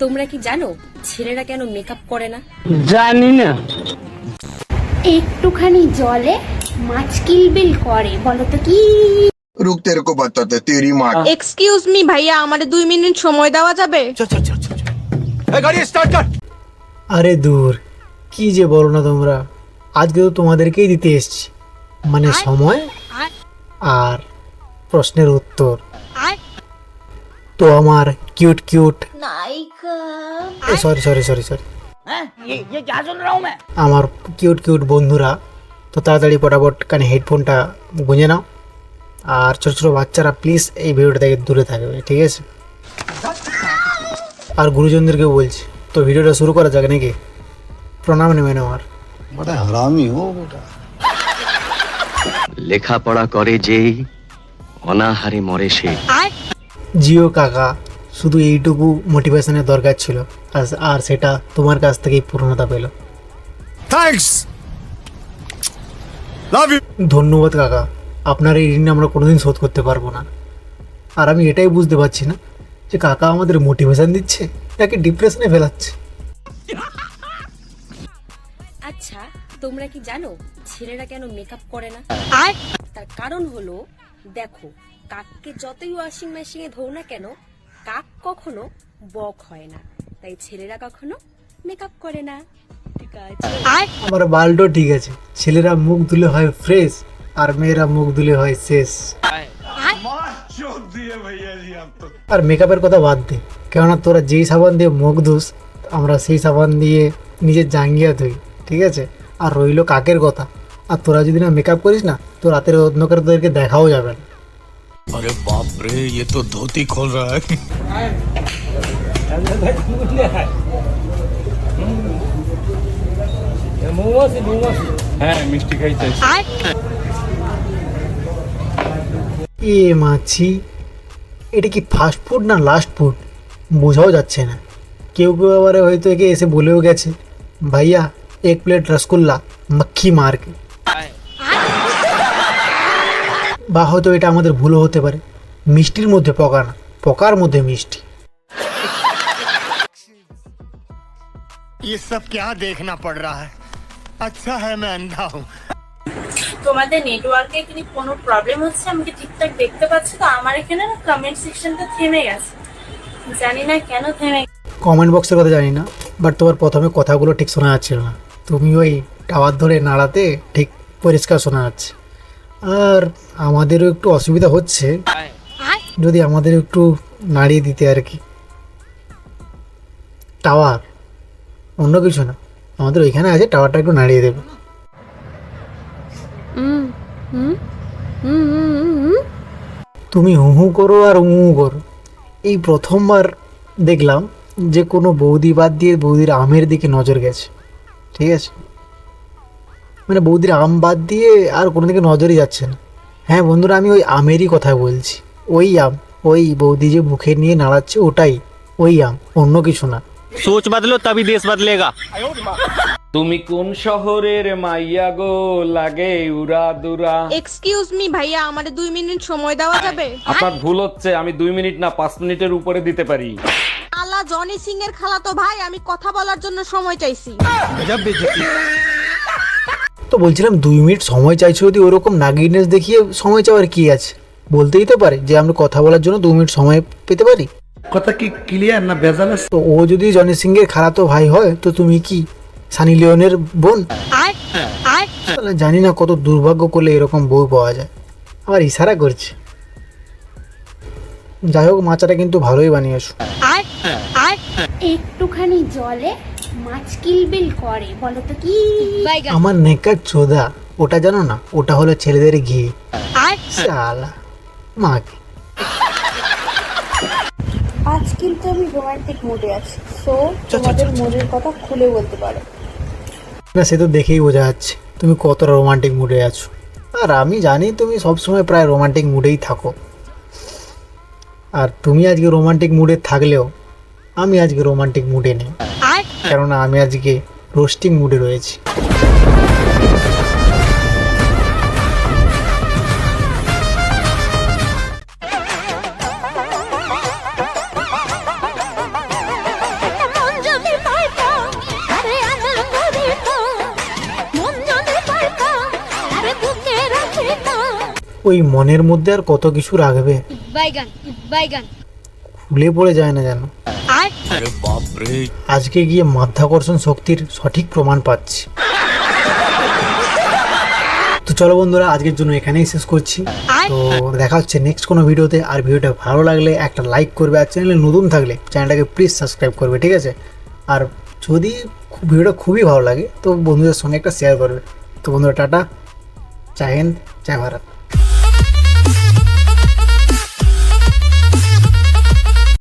তোমরা কি জানো ছেলেরা কেন মেকআপ করে না? জানি না। একটুখানি জলে মাছ কিলবিল করে, বলো তো কি? रुक तेरे को बताते तेरी माँ। এক্সকিউজ মি ভাইয়া, আমারে 2 মিনিট সময় দেওয়া যাবে? गाड़ी स्टार्ट कर। আরে দূর, কি যে বলো না তোমরা। আজকে তো তোমাদেরকেই দিতে এসছি, মানে সময় আর প্রশ্নের উত্তর। তো আমার cute cute sorry sorry sorry sorry আমার কিউট কিউট বন্ধুরা, তো তাড়াতাড়ি পটাপট কানে হেডফোনটা গুঁজে নাও। আর ছোটো ছোটো বাচ্চারা প্লিজ এই ভিডিওটা থেকে দূরে থাকবে, ঠিক আছে? আর গুরুজনদেরকেও বলছি, তো ভিডিওটা শুরু করা যাক নাকি? প্রণাম নেবেন আমার। बड़ा हरामी हो बेटा। লেখাপড়া করে যেই অনাহারে মরে সে। জিও কাকা, শুধু এইটুকু মোটিভেশনের দরকার ছিল, আর সেটা তোমার কাছ থেকেই পূর্ণতা পেল। Thanks love you. ধন্যবাদ কাকা, আপনার এই ঋণ আমরা কোনোদিন শোধ করতে পারবো না। আর আমি এটাই বুঝতে পারছি না যে কাকা আমাদের মোটিভেশন দিচ্ছে নাকি ডিপ্রেশনে ফেলাচ্ছে। আচ্ছা, তোমরা কি জানো ছেলেরা কেন মেকআপ করে না? তার কারণ হলো, দেখো, কাককে যতই ওয়াশিং মেশিনে ধোও না কেন, কাক কখনো বক হয় না। তাই ছেলেরা কখনো মেকআপ করে না। ঠিক আছে? আমার বাল্ডও ঠিক আছে, ছেলেরা মুখ ধুলে হয় ফ্রেশ আর মেয়েরা মুখ ধুলে হয় শেষ। আর মেকআপের কথা বাদ দে, কেননা তোরা যেই সাবান দিয়ে মুখ ধুস আমরা সেই সাবান দিয়ে নিজের জাঙ্গিয়া ধুই, ঠিক আছে? আর রইলো কাকের কথা, আর তোরা যদি না মেকআপ করিস না তো রাতের অন্ধকারে তোদেরকে দেখাও যাবে না। अरे बाप रे, ये तो धोती खोल रहा है। হ্যাঁ, মিষ্টি খাই চাইছি। এ মাছি, এটা কি ফাস্ট ফুড না লাস্ট ফুড বোঝাও যাচ্ছে না। কেউ কেউ আবার হয়তো একে এসে বলেও গেছে, ভাইয়া এক প্লেট রসগোল্লা মক্খি মার কে। বা হয়তো এটা আমাদের ভুলও হতে পারে, মিষ্টির মধ্যে পকা না, পকার মধ্যে মিষ্টি। ये सब क्या देखना पड़ रहा है? अच्छा है मैं अंधा हूँ। তোমাদের নেটওয়ার্কে কি কোনো প্রবলেম হচ্ছে? আমি কি ঠিকঠাক দেখতে পাচ্ছি? তো আমার এখানে না কমেন্ট সেকশনটা থেমে গেছে, জানি না কেন থেমে। কমেন্ট বক্সের কথা জানি না, বাট তোমার প্রথমে কথাগুলো ঠিক শোনা যাচ্ছিল না। তুমি ওই টাওয়ার ধরে নাড়াতে ঠিক পরিষ্কার শোনা যাচ্ছে। আর আমাদেরও একটু অসুবিধা হচ্ছে, যদি আমাদের একটু নাড়িয়ে দিতে আর কি। টাওয়ার, অন্য কিছু না, আমাদের ওইখানে আছে, টাওয়ারটা একটু নাড়িয়ে দেবে। তুমি হু হু করো আর উ করো। এই প্রথমবার দেখলাম যে কোনো বৌদি বাদ দিয়ে বৌদির আমের দিকে নজর গেছে, ঠিক আছে? মানে বৌদির আম বাদ দিয়ে আর কোনো দিকে নজরই যাচ্ছে না। হ্যাঁ বন্ধুরা, আমি ওই আমেরই কথা বলছি, ওই আম, ওই বৌদি যে মুখে নিয়ে নাড়াচ্ছে ওটাই, ওই আম, অন্য কিছু না। সোচ বদলো তবে দেশ বদলেগা। তুমি কোন শহরের মাইয়া গো, লাগে উড়া দুরা। এক্সকিউজ মি ভাইয়া, আমারে 2 মিনিট সময় দেওয়া যাবে? আপনার ভুল হচ্ছে, আমি 2 মিনিট না 5 মিনিটের উপরে দিতে পারি। আলা জনি সিং এর খালা তো ভাই, আমি কথা বলার জন্য সময় চাইছি। তো বলছিলাম 2 মিনিট সময় চাইছো, যদি ওরকম নাগিনেস দেখিয়ে সময় চাওয়ার কি আছে? বলতেই তো পারে যে আমরা কথা বলার জন্য 2 মিনিট সময় পেতে পারি। কথা কি ক্লিয়ার না ভেজাল আছে? তো ও যদি জনি সিং এর খালাতো ভাই হয়, তো তুমি কি সানি লিওনের বোন? তাহলে জানি না কত দুর্ভাগ্য করলে এরকম বউ পাওয়া যায়। আবার ইশারা করছে। যাই হোক, মাচাটা কিন্তু ভালোই বানিয়েছো। একটুখানি জলে মাছ কিলবিল করে, বলো তো কি? আমার নেকার চোদা, ওটা জানো না, ওটা হলো ছেলেদের ঘি। শালা মাকে। আজ কিন্তু আমি রোমান্টিক মুডে আছি, সো তোমাদের মনের কথা খুলে বলতে পারো। না, সে তো দেখেই বোঝা যাচ্ছে তুমি কতটা রোমান্টিক মুডে আছো। আর আমি জানি তুমি সবসময় প্রায় রোমান্টিক মুডেই থাকো। আর তুমি আজকে রোমান্টিক মুডে থাকলেও আমি আজকে রোমান্টিক মুডে নেই, কেননা আমি আজকে রোস্টিং মুডে রয়েছি। ওই মনের মধ্যে আর কত কিছু রাখবে, বাইগান বাইগান। খুলে পড়ে যায় না যেন। আজকে গিয়ে মাধ্যাকর্ষণ শক্তির সঠিক প্রমাণ পাচ্ছি। তো চলো বন্ধুরা, আজকের জন্য এখানেই শেষ করছি। তো দেখা হচ্ছে নেক্সট কোনো ভিডিওতে। আর ভিডিওটা ভালো লাগলে একটা লাইক করবে, আর চ্যানেলে নতুন থাকলে চ্যানেলটাকে প্লিজ সাবস্ক্রাইব করবে, ঠিক আছে? আর যদি ভিডিওটা খুবই ভালো লাগে তো বন্ধুদের সঙ্গে একটা শেয়ার করবে। তো বন্ধুরা টাটা, জয় হিন্দ, জয় ভারত।